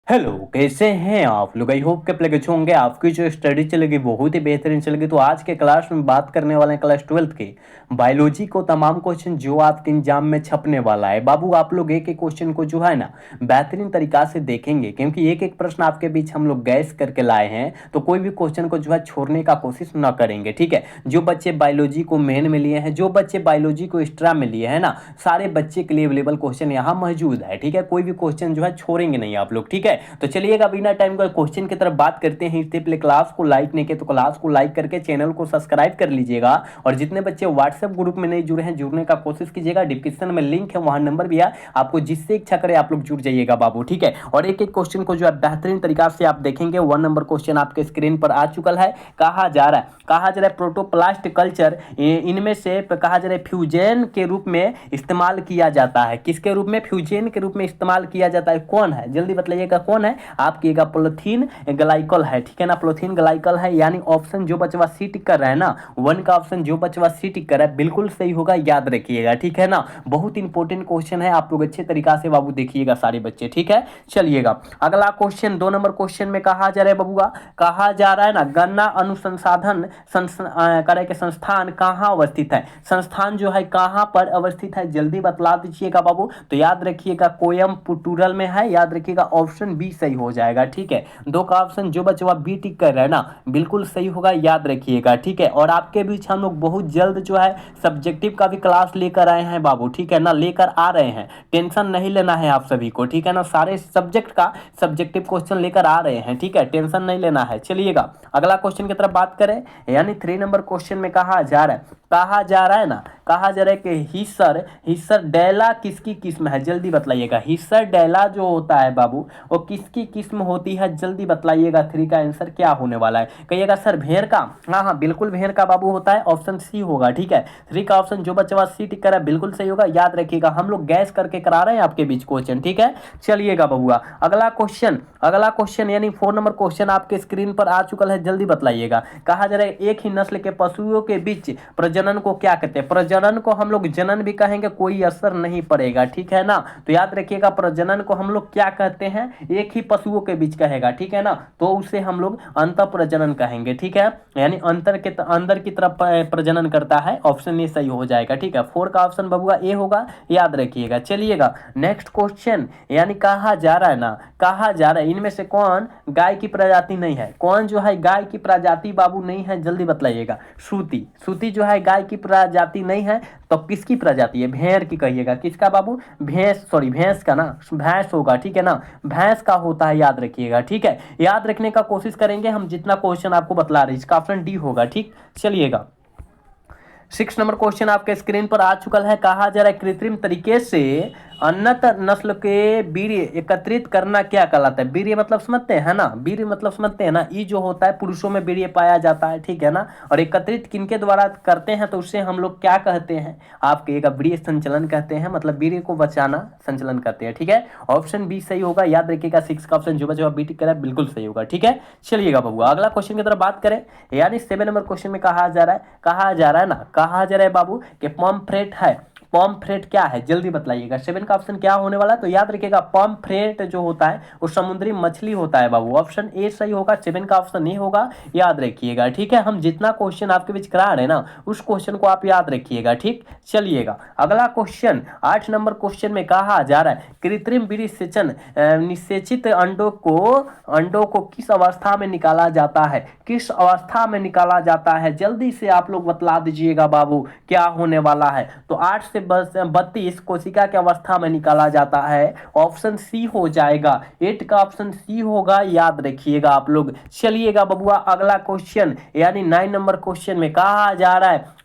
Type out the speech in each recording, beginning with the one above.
Hello, कैसे हैं आप लोग। आई होप के प्ले अच्छे होंगे। आपकी जो स्टडी चलेगी बहुत ही बेहतरीन चलेगी। तो आज के क्लास में बात करने वाले हैं क्लास 12th के बायोलॉजी को तमाम क्वेश्चन जो आपके एग्जाम में छपने वाला है। बाबू आप लोग एक एक क्वेश्चन को जो है ना बेहतरीन तरीका से देखेंगे, क्योंकि एक एक प्रश्न आपके बीच हम लोग गैस करके लाए हैं। तो कोई भी क्वेश्चन को जो है छोड़ने का कोशिश ना करेंगे, ठीक है। जो बच्चे बायोलॉजी को मेन में लिए हैं, जो बच्चे बायोलॉजी को एक्स्ट्रा में लिए हैं ना, सारे बच्चे के लिए अवेलेबल क्वेश्चन यहाँ मौजूद है, ठीक है। कोई भी क्वेश्चन जो है छोड़ेंगे नहीं आप लोग, ठीक है। तो चलिएगा बिना टाइम का क्वेश्चन की तरफ बात करते हैं। इससे पहले क्लास को लाइक नहीं किया तो क्लास को लाइक करके चैनल को सब्सक्राइब कर लीजिएगा। और जितने बच्चे व्हाट्सएप ग्रुप में नहीं जुड़े हैं जुड़ने का कोशिश कीजिएगा। डिस्क्रिप्शन में लिंक है, वहां नंबर भी है, आपको जिससे इच्छा करे आप लोग जुड़ जाइएगा बाबू, ठीक है। और एक एक क्वेश्चन को जो है बेहतरीन तरीका से आप देखेंगे। 1 नंबर क्वेश्चन आपके स्क्रीन पर आ चुका है। कहा जा रहा है प्रोटोप्लास्ट कल्चर इनमें से कहा जा रहा है फ्यूजन के रूप में इस्तेमाल किया जाता है। किसके रूप में? फ्यूजन के रूप में इस्तेमाल किया जाता है। कौन है जल्दी बताइएगा, कौन है? आपकी पॉलीथीन ग्लाइकॉल है, ठीक है ना। पॉलीथीन ग्लाइकॉल है, यानी ऑप्शन जो बचवा सी टिक कर रहा है ना, 1 का ऑप्शन जो बचवा सी टिक कर रहा है बिल्कुल सही होगा, याद रखिएगा, ठीक है ना। बहुत इंपॉर्टेंट क्वेश्चन है, आप लोग अच्छे तरीका से बाबू देखिएगा सारे बच्चे, ठीक है। चलिएगा अगला क्वेश्चन 2 नंबर क्वेश्चन में कहा जा रहा है बबुआ, कहा जा रहा है ना गन्ना अनुसंसाधन करे के संस्थान कहाँ अवस्थित है। संस्थान जो है कहाँ पर अवस्थित है जल्दी बतला दीजिएगा बाबू। तो याद रखिएगा कोयम्बटूर में है, याद रखिएगा ऑप्शन बी सही हो जाएगा, ठीक है। 2 का ऑप्शन जो बचवा बी टिक कर रहा है ना बिल्कुल सही होगा, याद रखिएगा, ठीक है। और आपके बीच हम लोग बहुत जल्द जो है सब्जेक्टिव का भी क्लास लेकर आए हैं बाबू, ठीक है ना, लेकर आ रहे हैं। टेंशन नहीं लेना है आप सभी को, ठीक है ना। सारे सब्जेक्ट का सब्जेक्टिव क्वेश्चन लेकर आ रहे हैं, ठीक है, टेंशन नहीं लेना है। चलिएगा अगला क्वेश्चन की तरफ बात करें, यानी 3 नंबर क्वेश्चन में कहा जा रहा है ना, कहा जा रहा है कि हिस्सर हिस्सर डैला किसकी किस्म है जल्दी बतलाइएगा। हिस्सर डैला जो होता है बाबू वो किसकी किस्म होती है जल्दी बतलाइएगा। 3 का आंसर क्या होने वाला है? कहिएगा सर भेड़ का। हाँ बिल्कुल भेड़ का बाबू होता है, ऑप्शन सी होगा, ठीक है। 3 का ऑप्शन जो बच्चा सी टिक करा बिल्कुल सही होगा, याद रखिएगा। हम लोग गैस करके करा रहे हैं आपके बीच क्वेश्चन, ठीक है। चलिएगा बबुआ अगला क्वेश्चन यानी 4 नंबर क्वेश्चन आपके स्क्रीन पर आ चुका है, जल्दी बतलाइएगा। कहा जा रहा है एक ही नस्ल के पशुओं के बीच प्रजनन को क्या कहते हैं? प्रजनन को हम लोग जनन भी कहेंगे, कोई असर नहीं पड़ेगा, ठीक है ना। तो याद रखिएगा प्रजनन को हम लोग क्या कहते हैं? एक ही पशुओं के बीच कहेगा, ठीक है ना, तो उसे हम लोग अंतर प्रजनन कहेंगे, ठीक है। यानी अंदर की तरफ प्रजनन करता है, ऑप्शन ए सही हो जाएगा, ठीक है। 4 का ऑप्शन बबुआ ए होगा, याद रखिएगा। चलिएगा नेक्स्ट क्वेश्चन, यानी कहा जा रहा है इनमें से कौन गाय की प्रजाति नहीं है? कौन जो है गाय की प्रजाति बाबू नहीं है जल्दी बतलाइएगा। श्रुति जो है गाय की प्रजाति नहीं है, तो किसकी प्रजाति है? भेड़ की कहिएगा। किसका बाबू? भैंस का ना, भैंस होगा, ठीक है ना, भैंस का होता है, याद रखिएगा, ठीक है। याद रखने का कोशिश करेंगे हम जितना क्वेश्चन आपको बतला रहे हैं। इसका ऑप्शन डी होगा, ठीक। चलिएगा 6 नंबर क्वेश्चन आपके स्क्रीन पर आ चुका है। कहा जा रहा है कृत्रिम तरीके से उन्नत नस्ल के वीर्य एकत्रित करना क्या कहलाता है? वीर्य मतलब समझते हैं ना, वीर्य मतलब समझते हैं ना, ये जो होता है पुरुषों में वीर्य पाया जाता है, ठीक है ना। और एकत्रित किनके द्वारा करते हैं तो उससे हम लोग क्या कहते हैं? आपके एक वीर्य संचलन कहते हैं, मतलब वीर्य को बचाना संचलन करते हैं, ठीक है। ऑप्शन बी सही होगा, याद रखिएगा। 6 का ऑप्शन जो बचा बी टिक करा बिल्कुल सही होगा, ठीक है। चलिएगा बबुआ अगला क्वेश्चन की तरफ बात करें, यानी 7 नंबर क्वेश्चन में कहा जा रहा है बाबू कि पॉम्फ्रेट है। पॉम्फ्रेट क्या है जल्दी बतलाइएगा। 7 का ऑप्शन क्या होने वाला है? तो याद रखिएगा पॉम्फ्रेट जो होता है वो समुद्री मछली होता है बाबू, ऑप्शन ए सही होगा। 7 का ऑप्शन ए होगा, याद रखिएगा, ठीक है। हम जितना क्वेश्चन आपके बीच करा रहे हैं ना उस क्वेश्चन को आप याद रखिएगा, ठीक। चलिएगा अगला क्वेश्चन 8 नंबर क्वेश्चन में कहा जा रहा है कृत्रिम वीर्य सेचन निषेचित अंडों को किस अवस्था में निकाला जाता है? किस अवस्था में निकाला जाता है जल्दी से आप लोग बतला दीजिएगा बाबू, क्या होने वाला है? तो 8 से 32 कोशिका की अवस्था में निकाला जाता है, ऑप्शन सी हो जाएगा। 8 का ऑप्शन सी होगा, याद रखिएगा आप लोग। चलिएगा बबुआ अगला क्वेश्चन यानी 9 नंबर क्वेश्चन में कहा जा रहा है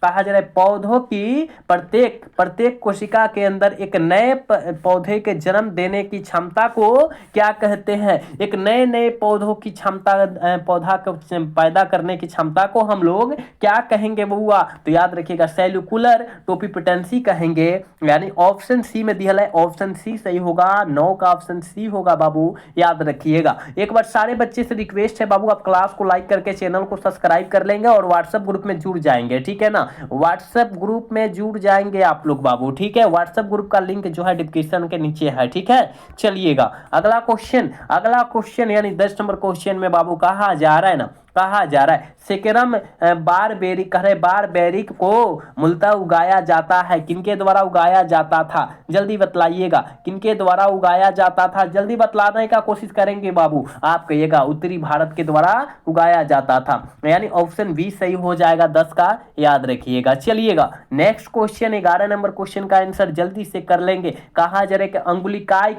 पौधों की प्रत्येक कोशिका के अंदर एक नए पौधे के जन्म देने की क्षमता को क्या कहते हैं? एक नए पौधों की क्षमता, पौधा को पैदा करने की क्षमता को हम लोग क्या कहेंगे बबुआ? तो याद रखिएगा सेल्यूकुलर टोपिपोटेंसी कहेंगे, यानी ऑप्शन सी में दिया है ऑप्शन सी सही होगा, 9 का ऑप्शन सी होगा बाबू, याद रखिएगा। एक बार सारे बच्चे से रिक्वेस्ट है बाबू, आप क्लास को लाइक करके चैनल को सब्सक्राइब कर लेंगे और व्हाट्सएप ग्रुप में जुड़ जाएंगे, ठीक है ना। व्हाट्सएप ग्रुप में जुड़ जाएंगे आप लोग बाबू, ठीक है। व्हाट्सएप ग्रुप का लिंक जो है डिस्क्रिप्शन के नीचे है, ठीक है। चलिएगा अगला क्वेश्चन यानी 10 नंबर क्वेश्चन में बाबू कहा जा रहा है ना, कहा जा रहा है सेकेरम बारबेरिक को मूलतः उगाया जाता है, किनके द्वारा उगाया जाता था, जल्दी बतलाइएगा, किनके द्वारा उगाया जाता था, जल्दी बतलाने का कोशिश करेंगे बाबू। आप कहिएगा उत्तरी भारत के द्वारा उगाया जाता था, यानी ऑप्शन बी सही हो जाएगा 10 का, याद रखिएगा। चलिएगा नेक्स्ट क्वेश्चन 11 नंबर क्वेश्चन का आंसर जल्दी से कर लेंगे। कहा जा रहा है कि अंगुलिकाय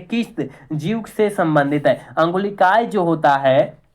किस जीव से संबंधित है, अंगुलिकाय जो होता है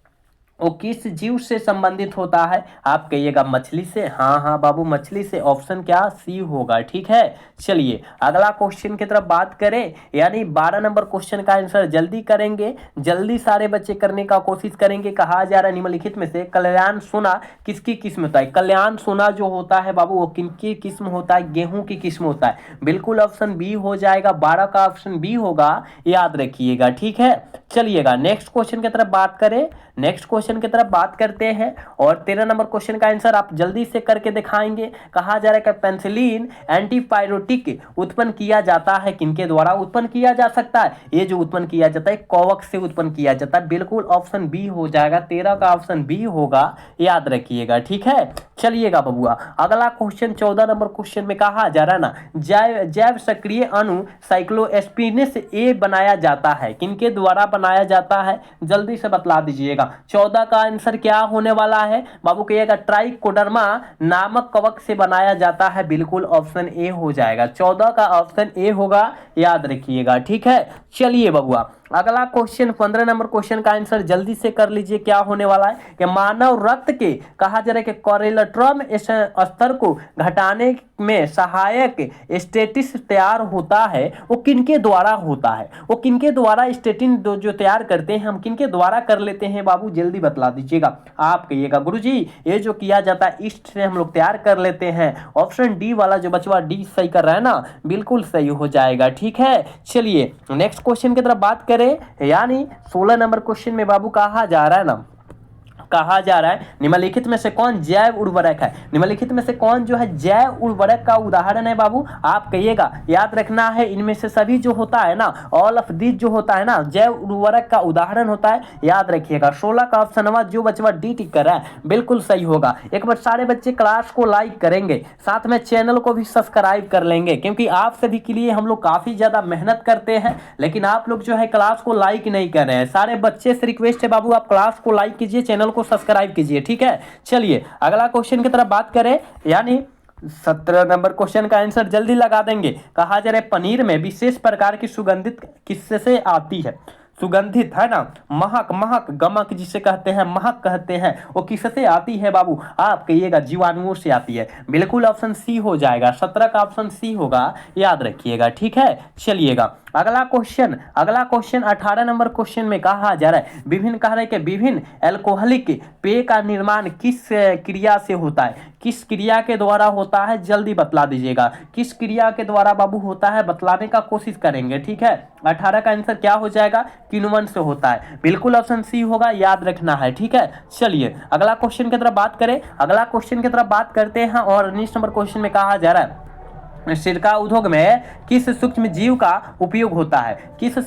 वो किस जीव से संबंधित होता है, आप कहिएगा मछली से, हाँ बाबू मछली से, ऑप्शन क्या सी होगा, ठीक है। चलिए अगला क्वेश्चन की तरफ बात करें, यानी 12 नंबर क्वेश्चन का आंसर जल्दी करेंगे, जल्दी सारे बच्चे करने का कोशिश करेंगे। कहा जा रहा है निम्नलिखित में से कल्याण सोना किसकी किस्म होता है, कल्याण सोना जो होता है बाबू वो किनकी किस्म होता है, गेहूं की किस्म होता है, बिल्कुल ऑप्शन बी हो जाएगा, 12 का ऑप्शन बी होगा, याद रखिएगा, ठीक है। चलिएगा नेक्स्ट क्वेश्चन की तरफ बात करें, नेक्स्ट क्वेश्चन की तरफ बात करते हैं और 13 नंबर क्वेश्चन का आंसर आप जल्दी से करके दिखाएंगे। कहा जा रहा है कि पेनिसिलिन एंटीपायरेटिक उत्पन्न किया जाता है, किनके द्वारा उत्पन्न किया जा सकता है, ये जो उत्पन्न किया जाता है कवक से उत्पन्न किया जाता है, बिल्कुल ऑप्शन बी हो जाएगा, 13 का ऑप्शन बी होगा, याद रखिएगा, ठीक है। चलिएगा बबुआ अगला क्वेश्चन 14 नंबर क्वेश्चन में कहा जा रहा है ना जैव सक्रिय अणु साइक्लोएस्पिनेस ए बनाया जाता है, किनके द्वारा बनाया जाता है, जल्दी से बतला दीजिएगा। 14 का आंसर क्या होने वाला है बाबू, कहिएगा ट्राइकोडर्मा नामक कवक से बनाया जाता है, बिल्कुल ऑप्शन ए हो जाएगा, 14 का ऑप्शन ए होगा, याद रखिएगा, ठीक है। चलिए बबुआ अगला क्वेश्चन 15 नंबर क्वेश्चन का आंसर जल्दी से कर लीजिए, क्या होने वाला है कि मानव रक्त के कहा जा रहा है कि कोलेस्ट्रॉल स्तर को घटाने में सहायक स्टेटिस तैयार होता है, वो किनके द्वारा होता है, वो किनके द्वारा स्टेटिन जो तैयार करते हैं हम किनके द्वारा कर लेते हैं बाबू, जल्दी बतला दीजिएगा। आप कहिएगा गुरुजी ये जो किया जाता है ईस्ट से हम लोग तैयार कर लेते हैं, ऑप्शन डी वाला जो बचवा डी सही कर रहा है ना, बिल्कुल सही हो जाएगा, ठीक है। चलिए नेक्स्ट क्वेश्चन की तरफ बात करें, यानी 16 नंबर क्वेश्चन में बाबू कहा जा रहा है ना, कहा जा रहा है निम्नलिखित में से कौन जैव उर्वरक है, निम्नलिखित में से कौन जो है जैव उर्वरक का उदाहरण है बाबू, आप कहिएगा, याद रखना है इनमें से सभी जो होता है ना, ऑल ऑफ दिस जो होता है ना जैव उर्वरक का उदाहरण होता है, याद रखिएगा। 16 का ऑप्शन जो बच्चा डी टिक कर रहा है बिल्कुल सही होगा। एक बार सारे बच्चे क्लास को लाइक करेंगे, साथ में चैनल को भी सब्सक्राइब कर लेंगे, क्योंकि आप सभी के लिए हम लोग काफी ज्यादा मेहनत करते हैं, लेकिन आप लोग जो है क्लास को लाइक नहीं कर रहे हैं। सारे बच्चे से रिक्वेस्ट है बाबू आप क्लास को लाइक कीजिए, चैनल को सब्सक्राइब कीजिए, ठीक है। चलिए अगला क्वेश्चन की तरफ बात करें, यानी 17 नंबर क्वेश्चन का आंसर जल्दी लगा देंगे। कहा जा रहा है पनीर में विशेष प्रकार की सुगंधित किससे आती है, सुगंधित है ना, महक गमक जिसे कहते हैं, महक कहते हैं, वो किससे आती है बाबू, आप कहिएगा जीवाणुओं से आती है, बिल्कुल ऑप्शन सी हो जाएगा, 17 का ऑप्शन सी होगा, याद रखिएगा, ठीक है। चलिएगा अगला क्वेश्चन 18 नंबर क्वेश्चन में कहा जा रहा है विभिन्न एल्कोहलिक पेय का निर्माण किस क्रिया से होता है, किस क्रिया के द्वारा होता है, जल्दी बतला दीजिएगा, किस क्रिया के द्वारा बाबू होता है, बतलाने का कोशिश करेंगे, ठीक है। 18 का आंसर क्या हो जाएगा, किण्वन से होता है, बिल्कुल ऑप्शन सी होगा, याद रखना है, ठीक है। चलिए अगला क्वेश्चन की तरफ बात करें, अगला क्वेश्चन की तरफ बात करते हैं और 19 नंबर क्वेश्चन में कहा जा रहा है सिरका उद्योग में किस सूक्ष्म जीव का उपयोग होता है, किस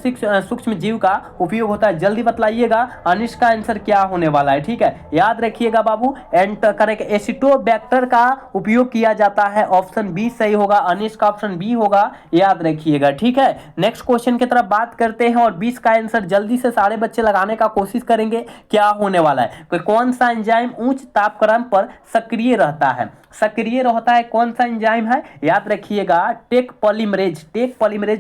सूक्ष्म जीव का उपयोग होता है, जल्दी बतलाइएगा। अनिश का आंसर क्या होने वाला है, ठीक है, याद रखिएगा बाबू, एसिटोबैक्टर का उपयोग किया जाता है, ऑप्शन बी सही होगा, अनिश का ऑप्शन बी होगा, याद रखिएगा, ठीक है। नेक्स्ट क्वेश्चन की तरफ बात करते हैं और 20 का आंसर जल्दी से सारे बच्चे लगाने का कोशिश करेंगे, क्या होने वाला है, कोई कौन सा एंजाइम उच्च तापक्रम पर सक्रिय रहता है, सक्रिय रहता है, कौन सा एंजाइम है, याद रखिएगा, टेक पॉलीमरेज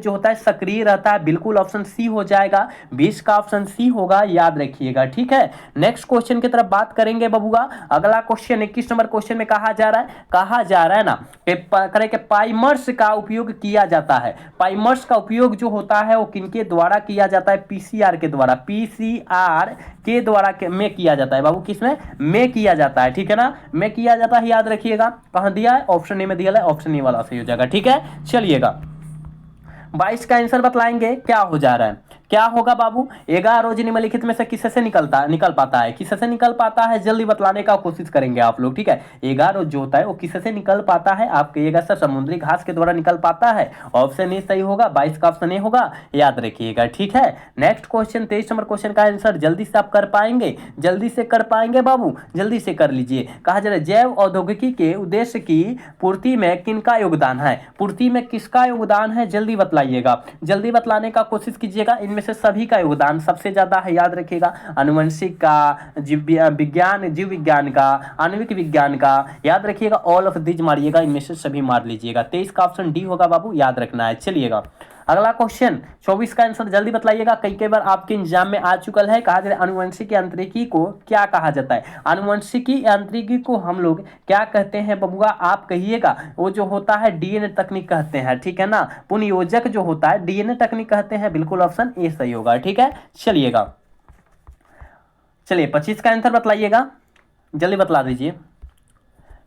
जो होता है सक्रिय रहता है, बिल्कुल ऑप्शन सी हो जाएगा, 20 का ऑप्शन सी होगा, याद रखिएगा, ठीक है। नेक्स्ट क्वेश्चन की तरफ बात करेंगे बबुआ। अगला क्वेश्चन 21 नंबर क्वेश्चन में कहा जा रहा है ना कि पाइमर्स का उपयोग किया जाता है, पाइमर्स का उपयोग जो होता है वो किनके द्वारा किया जाता है, पीसीआर के द्वारा, पीसीआर के द्वारा में किया जाता है बाबू, किसमें में किया जाता है, ठीक है ना, में किया जाता है, याद रखिएगा। कहां दिया है, ऑप्शन ए में दिया है, ऑप्शन ए वाला सही हो जाएगा, ठीक है। चलिएगा 22 का आंसर बतलाएंगे क्या हो जा रहा है, क्या होगा बाबू। 11 निम्नलिखित में से किससे निकल पाता है, किससे निकल पाता है, जल्दी बतलाने का कोशिश करेंगे आप लोग, ठीक है। 11 जो होता है वो किससे निकल पाता है, आप कहिएगा सर समुद्री घास के द्वारा निकल पाता है। ऑप्शन ए सही होगा, 22 का ऑप्शन ए होगा, याद रखिएगा, ठीक है। नेक्स्ट क्वेश्चन 23 नंबर क्वेश्चन का आंसर जल्दी से आप कर पाएंगे, जल्दी से कर पाएंगे बाबू, जल्दी से कर लीजिए। कहा जा रहा है जैव औद्योगिकी के उद्देश्य की पूर्ति में किनका योगदान है, पूर्ति में किसका योगदान है, जल्दी बतलाइएगा, जल्दी बतलाने का कोशिश कीजिएगा। इनमें से सभी का योगदान सबसे ज्यादा है, याद रखिएगा। आनुवंशिक का, जीव विज्ञान का, आणविक विज्ञान का, याद रखिएगा। ऑल ऑफ दिस मारिएगा, इनमें से सभी मार लीजिएगा। 23 का ऑप्शन डी होगा बाबू, याद रखना है। चलिएगा अगला क्वेश्चन 24 का आंसर जल्दी बतलाइएगा, कई बार आपके एग्जाम में आ चुका है। कहा जाए आनुवंशिक यांत्रिकी को क्या कहा जाता है, आनुवंशिकी यांत्रिकी को हम लोग क्या कहते हैं बबुआ, आप कहिएगा। वो जो होता है डीएनए तकनीक कहते हैं, ठीक है ना। पुनयोजक जो होता है डीएनए तकनीक कहते हैं, बिल्कुल ऑप्शन ए सही होगा, ठीक है। चलिएगा चलिए 25 का आंसर बतलाइएगा, जल्दी बतला दीजिए।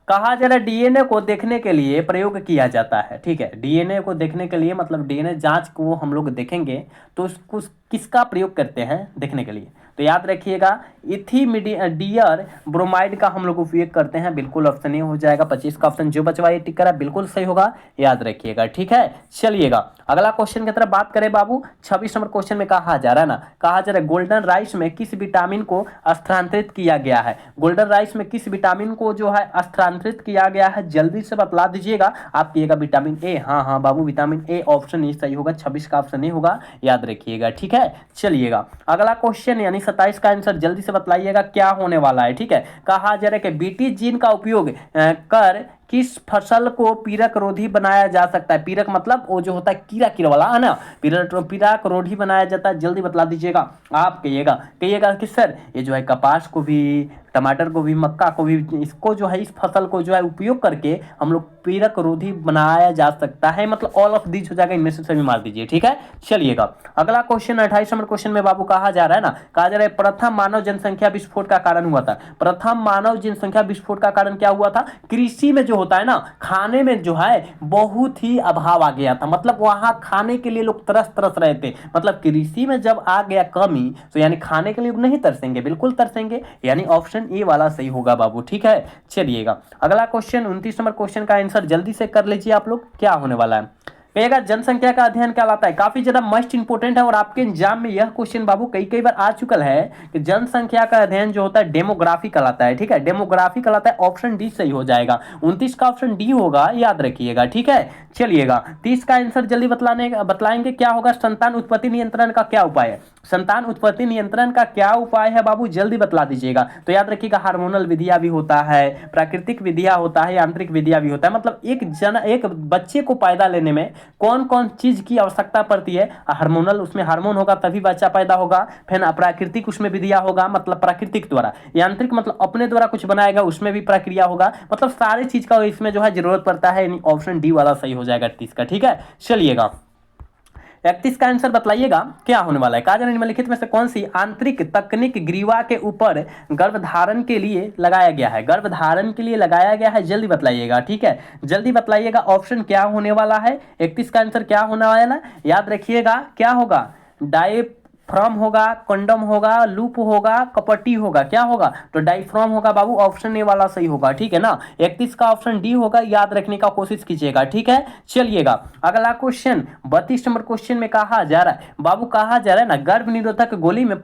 कहा जा रहा है डीएनए को देखने के लिए प्रयोग किया जाता है, ठीक है। डीएनए को देखने के लिए मतलब डीएनए जांच को हम लोग देखेंगे तो उसको किसका प्रयोग करते हैं देखने के लिए, तो याद रखिएगा इथिमिडियर ब्रोमाइड का हम लोग उपयोग करते हैं, बिल्कुल ऑप्शन ए हो जाएगा। 25 का ऑप्शन जो बचवा ये टिक करा बिल्कुल सही होगा, याद रखिएगा, ठीक है। चलिएगा अगला क्वेश्चन की तरफ बात करें बाबू। 26 नंबर क्वेश्चन में कहा जा रहा है ना, कहा जा रहा है गोल्डन राइस में किस विटामिन को स्थानांतरित किया गया है, गोल्डन राइस में किस विटामिन को जो है स्थानांतरित किया गया है, जल्दी से बतला दीजिएगा। आप कहिएगा विटामिन ए, हाँ बाबू विटामिन ए, ऑप्शन ए सही होगा। 26 का ऑप्शन ए होगा, याद रखिएगा, ठीक है। चलिएगा अगला क्वेश्चन यानी 27 का आंसर जल्दी से बतलाइएगा क्या होने वाला है, ठीक है। कहा जा रहा है कि बीटी जीन का उपयोग कर किस फसल को पीरक रोधी बनाया जा सकता है, पीरक मतलब वो जो होता है कीड़ा वाला है ना, पीरक रोधी बनाया जाता है, जल्दी बतला दीजिएगा। आप कहिएगा कि सर ये जो है कपास को भी, टमाटर को भी, मक्का को भी, इसको जो है इस फसल को जो है उपयोग करके हम लोग पीरक रोधी बनाया जा सकता है, मतलब ऑल ऑफ दिस हो जाएगा, इनमें से सभी मार दीजिए, ठीक है। चलिएगा अगला क्वेश्चन 28 नंबर क्वेश्चन में बाबू कहा जा रहा है ना, कहा जा रहा है प्रथम मानव जनसंख्या विस्फोट का कारण हुआ था, प्रथम मानव जनसंख्या विस्फोट का कारण क्या हुआ था, कृषि में जो होता है ना, खाने में जो है बहुत ही अभाव आ गया था, मतलब वहां खाने के लिए लोग तरस रहे थे, मतलब कृषि में जब आ गया कमी तो यानी खाने के लिए नहीं तरसेंगे, बिल्कुल तरसेंगे, यानी ऑप्शन ए वाला सही होगा बाबू, ठीक है। चलिएगा अगला क्वेश्चन 29 नंबर क्वेश्चन का आंसर जल्दी से कर लीजिए आप लोग, क्या होने वाला है। कहिएगा जनसंख्या का अध्ययन कहलाता है, काफी ज्यादा मस्ट इंपोर्टेंट है और आपके एग्जाम में यह क्वेश्चन बाबू कई बार आ चुका है कि जनसंख्या का अध्ययन जो होता है डेमोग्राफी कहलाता है, ठीक है, डेमोग्राफी कहलाता है, ऑप्शन डी सही हो जाएगा। 29 का ऑप्शन डी होगा, याद रखिएगा, ठीक है। चलिएगा 30 का आंसर जल्दी बतलाएंगे क्या होगा, संतान उत्पत्ति नियंत्रण का क्या उपाय है, संतान उत्पत्ति नियंत्रण का क्या उपाय है बाबू, जल्दी बतला दीजिएगा। तो याद रखिएगा हार्मोनल विधिया भी होता है, प्राकृतिक विधिया होता है, यांत्रिक विधिया भी होता है, मतलब एक बच्चे को पैदा लेने में कौन कौन चीज की आवश्यकता पड़ती है, हार्मोनल, उसमें हार्मोन होगा तभी बच्चा पैदा होगा, फिर प्राकृतिक उसमें विधिया होगा, मतलब प्राकृतिक द्वारा, यांत्रिक मतलब अपने द्वारा कुछ बनाएगा उसमें भी प्रक्रिया होगा, मतलब सारी चीज का इसमें जो है जरूरत पड़ता है, ऑप्शन डी वाला सही हो जाएगा 30 का, ठीक है। चलिएगा 31 का आंसर बतलाइएगा क्या होने वाला है। कहा जा रहा है निम्नलिखित में से कौन सी आंतरिक तकनीक ग्रीवा के ऊपर गर्भधारण के लिए लगाया गया है, गर्भधारण के लिए लगाया गया है, जल्दी बतलाइएगा, ठीक है, जल्दी बतलाइएगा। ऑप्शन क्या होने वाला है, 31 का आंसर क्या होने वाला है, याद रखिएगा क्या होगा, डायफ्राम होगा, कंडम होगा, लूप होगा, कपटी होगा, क्या होगा, तो डायफ्राम होगा बाबू, ऑप्शन ए वाला सही होगा, ठीक है ना। 31 का ऑप्शन डी होगा, याद रखने का कोशिश कीजिएगा, ठीक है। चलिएगा अगला क्वेश्चन 32 नंबर क्वेश्चन में कहा जा रहा है बाबू, कहा जा रहा है ना गर्भ निरोधक गोली में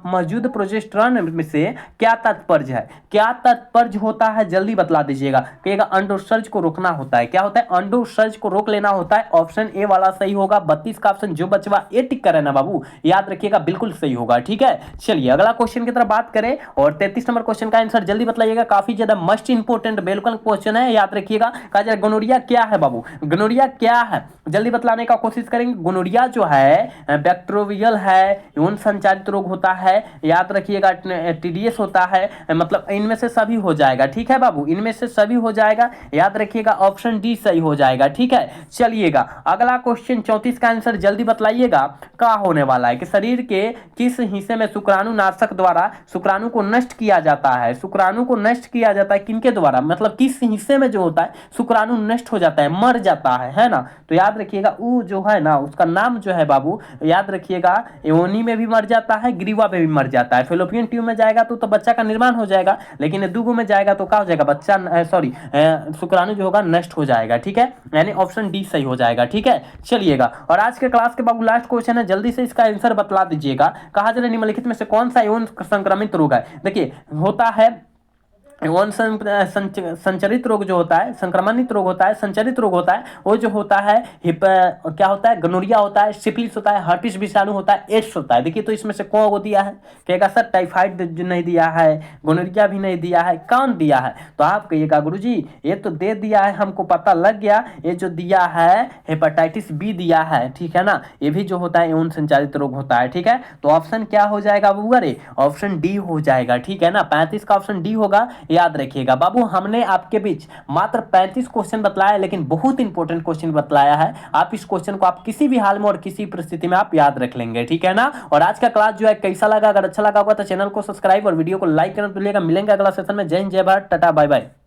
मौजूद प्रोजेस्टेरोन में से क्या तात्पर्य है, क्या तात्पर्य होता है, जल्दी बतला दीजिएगा। कहिएगा अंडोत्सर्ज को रोकना होता है, क्या होता है, अंडोत्सर्ज को रोक लेना होता है, ऑप्शन ए वाला सही होगा। 32 का ऑप्शन जो बचवा ए टिक करे ना बाबू, याद रखिएगा बिल्कुल सही होगा, ठीक है। चलिए अगला क्वेश्चन की तरफ बात करें और 33 नंबर क्वेश्चन का आंसर जल्दी बतलाइएगा, काफी ज्यादा मस्ट इंपोर्टेंट बिल्कुल क्वेश्चन है, याद रखिएगा। कहा जाए गोनोरिया क्या है बाबू, गोनोरिया क्या है, जल्दी बतलाने का कोशिश करेंगे। गोनोरिया जो है बैक्टीरियल है, यौन संचारित रोग होता है, याद रखिएगा, टीडीएस होता है, मतलब इनमें से सभी हो जाएगा, ठीक है बाबू, इनमें से सभी हो जाएगा, याद रखिएगा, ऑप्शन डी सही हो जाएगा, ठीक है। चलिएगा अगला क्वेश्चन 34 का आंसर जल्दी बतलाइएगा क्या होने वाला है कि शरीर के किस हिस्से में शुक्राणु नाशक द्वारा शुक्राणु को नष्ट किया जाता है? शुक्राणु को नष्ट किया जाता है किनके द्वारा, मतलब किस हिस्से में जो होता है शुक्राणु नष्ट हो जाता है, मर जाता है ना? तो याद रखिएगा वो जो है ना उसका नाम जो है बाबू याद रखिएगा, योनि में भी मर जाता है, ग्रीवा में भी मर जाता है। फेलोपियन ट्यूब में जाएगा तो बच्चा का निर्माण हो जाएगा, लेकिन दुगो में जाएगा तो क्या हो जाएगा, बच्चा सॉरी शुक्राणु जो होगा नष्ट हो जाएगा। ठीक है, यानी ऑप्शन डी सही हो जाएगा। ठीक है, चलिएगा। और आज के क्लास के बाबू लास्ट क्वेश्चन है, जल्दी से इसका आंसर बतला दीजिएगा। कहा जा रहा है निम्नलिखित में से कौन सा यौन संक्रमित रोग है? देखिए होता है यौन संचरित रोग जो होता है, संक्रमणित रोग होता है, संचरित रोग होता है, वो जो होता है क्या होता है, गनोरिया होता है, सिफिलिस होता है, हर्पिस विषाणु होता है, एड्स होता है। देखिए तो इसमें से कौन को दिया है? कहेगा सर टाइफाइड नहीं दिया है, गोनोरिया भी नहीं दिया है, कौन दिया है? तो आप कहिएगा गुरुजी ये तो दे दिया है, हमको पता लग गया, ये जो दिया है हेपेटाइटिस बी दिया है। ठीक है ना, ये भी जो होता है यौन संचालित रोग होता है। ठीक है, तो ऑप्शन क्या हो जाएगा बाबू? अरे ऑप्शन डी हो जाएगा। ठीक है ना, 35 का ऑप्शन डी होगा, याद रखिएगा बाबू। हमने आपके बीच मात्र 35 क्वेश्चन बतलाया, लेकिन बहुत इंपॉर्टेंट क्वेश्चन बतलाया है। आप इस क्वेश्चन को आप किसी भी हाल में और किसी परिस्थिति में आप याद रख लेंगे। ठीक है ना, और आज का क्लास जो है कैसा लगा? अगर अच्छा लगा होगा तो चैनल को सब्सक्राइब और वीडियो को लाइक करना भूलिएगा। मिलेंगे अगला सेशन में। जय हिंद, जय भारत, टाटा, बाय बाय।